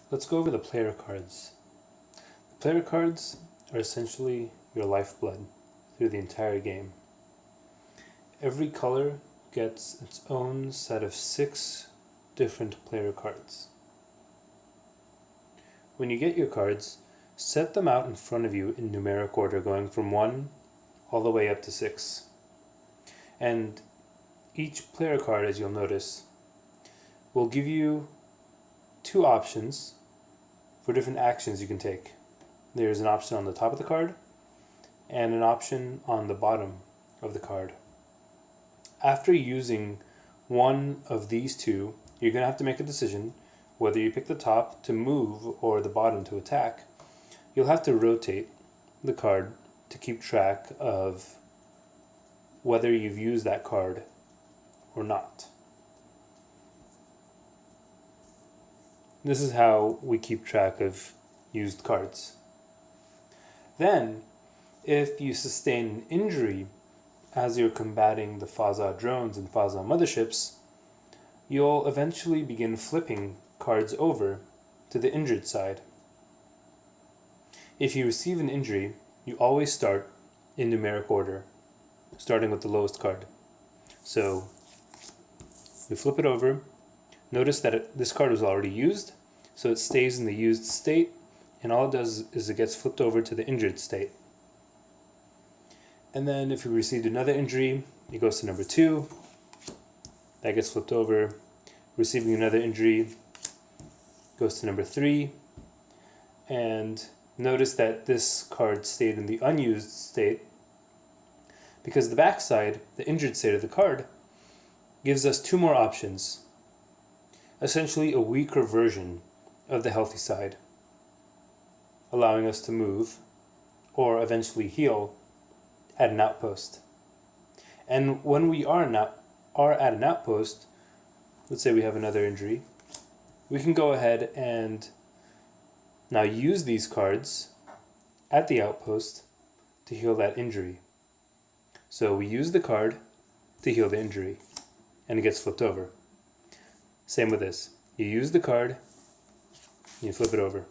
Let's go over the player cards. The player cards are essentially your lifeblood through the entire game. Every color gets its own set of 6 different player cards. When you get your cards, set them out in front of you in numeric order, going from 1 all the way up to 6. And each player card, as you'll notice, will give you 2 options for different actions you can take. There's an option on the top of the card and an option on the bottom of the card. After using one of these 2, you're going to have to make a decision whether you pick the top to move or the bottom to attack. You'll have to rotate the card to keep track of whether you've used that card or not. This is how we keep track of used cards. Then, if you sustain an injury as you're combating the Faza drones and Faza motherships, you'll eventually begin flipping cards over to the injured side. If you receive an injury, you always start in numeric order, starting with the lowest card. So, you flip it over. Notice that this card was already used, so it stays in the used state, and all it does is it gets flipped over to the injured state. And then if you received another injury, it goes to number 2. That gets flipped over. Receiving another injury goes to number 3. And notice that this card stayed in the unused state because the backside, the injured state of the card, gives us 2 more options. Essentially a weaker version of the healthy side, allowing us to move or eventually heal at an outpost. And when we are at an outpost, let's say we have another injury, we can go ahead and now use these cards at the outpost to heal that injury. So we use the card to heal the injury, and it gets flipped over. Same with this. You use the card, you flip it over.